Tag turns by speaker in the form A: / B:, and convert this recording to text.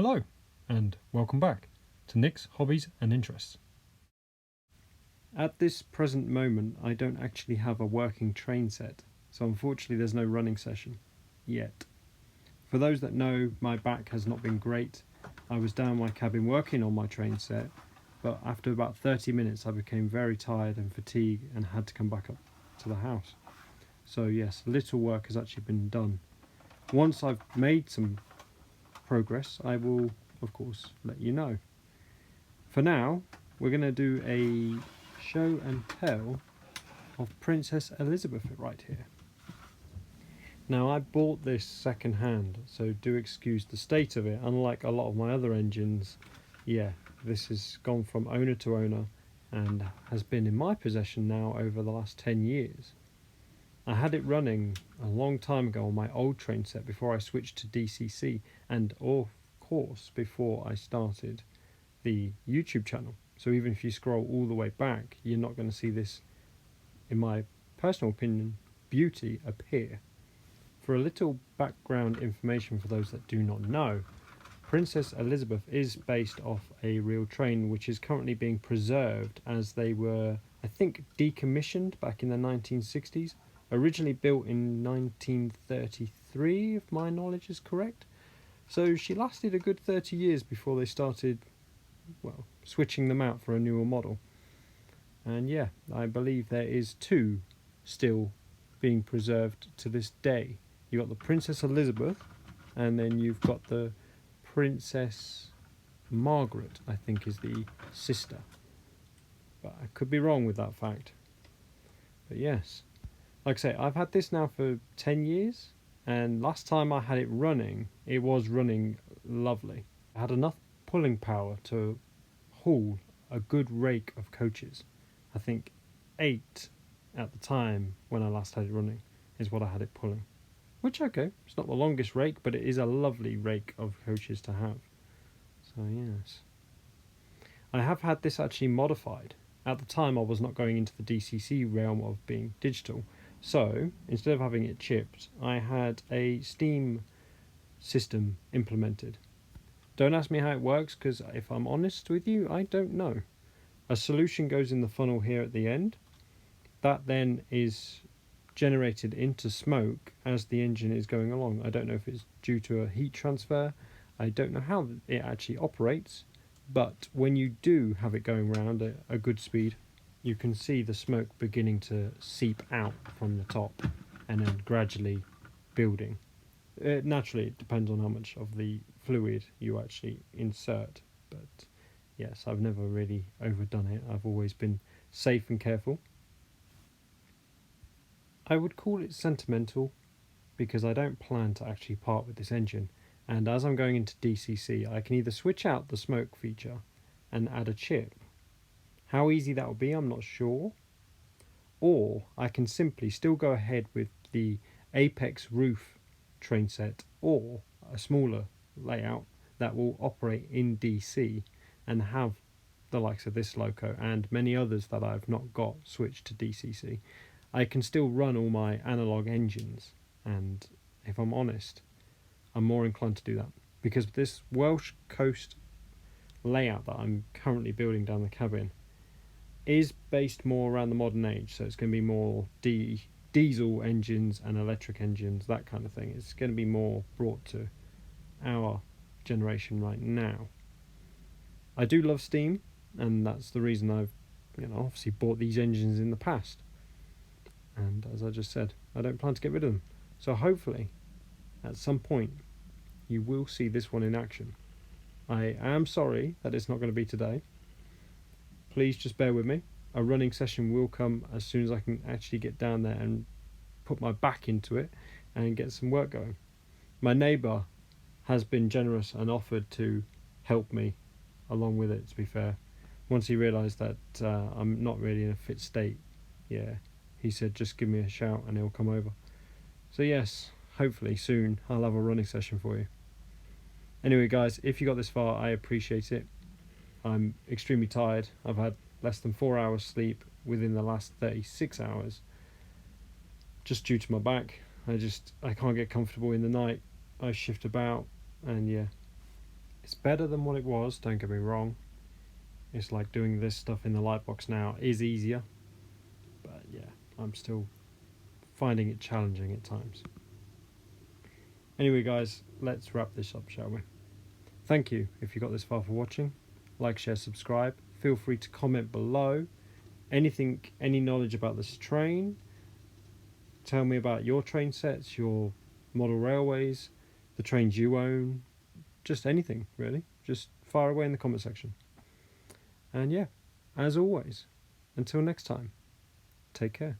A: Hello, and welcome back to Nick's Hobbies and Interests. At this present moment, I don't actually have a working train set, so unfortunately there's no running session yet. For those that know, my back has not been great. I was down my cabin working on my train set, but after about 30 minutes I became very tired and fatigued and had to come back up to the house. So yes, little work has actually been done. Once I've made some progress, I will of course let you know. For now, we're going to do a show and tell of Princess Elizabeth right here. Now, I bought this second hand, so do excuse the state of it. Unlike a lot of my other engines, this has gone from owner to owner and has been in my possession now over the last 10 years. I had it running a long time ago on my old train set before I switched to DCC, and of course before I started the YouTube channel. So even if you scroll all the way back, you're not going to see this, in my personal opinion, beauty appear. For a little background information for those that do not know, Princess Elizabeth is based off a real train which is currently being preserved, as they were, I think, decommissioned back in the 1960s. Originally built in 1933, if my knowledge is correct. So she lasted a good 30 years before they started, switching them out for a newer model. And I believe there is two still being preserved to this day. You've got the Princess Elizabeth, and then you've got the Princess Margaret, I think is the sister. But I could be wrong with that fact. But yes. Like I say, I've had this now for 10 years, and last time I had it running, it was running lovely. I had enough pulling power to haul a good rake of coaches. I think 8 at the time when I last had it running is what I had it pulling. Which, okay, it's not the longest rake, but it is a lovely rake of coaches to have. So yes. I have had this actually modified. At the time I was not going into the DCC realm of being digital. So, instead of having it chipped, I had a Steam system implemented. Don't ask me how it works, because if I'm honest with you, I don't know. A solution goes in the funnel here at the end. That then is generated into smoke as the engine is going along. I don't know if it's due to a heat transfer. I don't know how it actually operates. But when you do have it going round at a good speed, you can see the smoke beginning to seep out from the top and then gradually building. Naturally, it depends on how much of the fluid you actually insert. But yes, I've never really overdone it. I've always been safe and careful. I would call it sentimental because I don't plan to actually part with this engine. And as I'm going into DCC, I can either switch out the smoke feature and add a chip. How easy that will be, I'm not sure. Or I can simply still go ahead with the Apex roof train set, or a smaller layout that will operate in DC and have the likes of this loco and many others that I've not got switched to DCC. I can still run all my analog engines, and if I'm honest, I'm more inclined to do that, because this Welsh Coast layout that I'm currently building down the cabin is based more around the modern age. So it's going to be more diesel engines and electric engines, that kind of thing. It's going to be more brought to our generation right now. I do love steam, and that's the reason I've obviously bought these engines in the past. And as I just said, I don't plan to get rid of them. So hopefully at some point you will see this one in action. I am sorry that it's not going to be today. Please just bear with me. A running session will come as soon as I can actually get down there and put my back into it and get some work going. My neighbour has been generous and offered to help me along with it, to be fair. Once he realised that I'm not really in a fit state, he said just give me a shout and he'll come over. So yes, hopefully soon I'll have a running session for you. Anyway guys, if you got this far, I appreciate it. I'm extremely tired. I've had less than 4 hours sleep within the last 36 hours just due to my back. I can't get comfortable in the night. I shift about, and It's better than what it was, don't get me wrong. It's like doing this stuff in the Lightbox now is easier. But yeah, I'm still finding it challenging at times. Anyway guys, let's wrap this up, shall we? Thank you if you got this far for watching. Like, share, subscribe. Feel free to comment below. Anything, any knowledge about this train. Tell me about your train sets, your model railways, the trains you own. Just anything, really. Just fire away in the comment section. And yeah, as always, until next time, take care.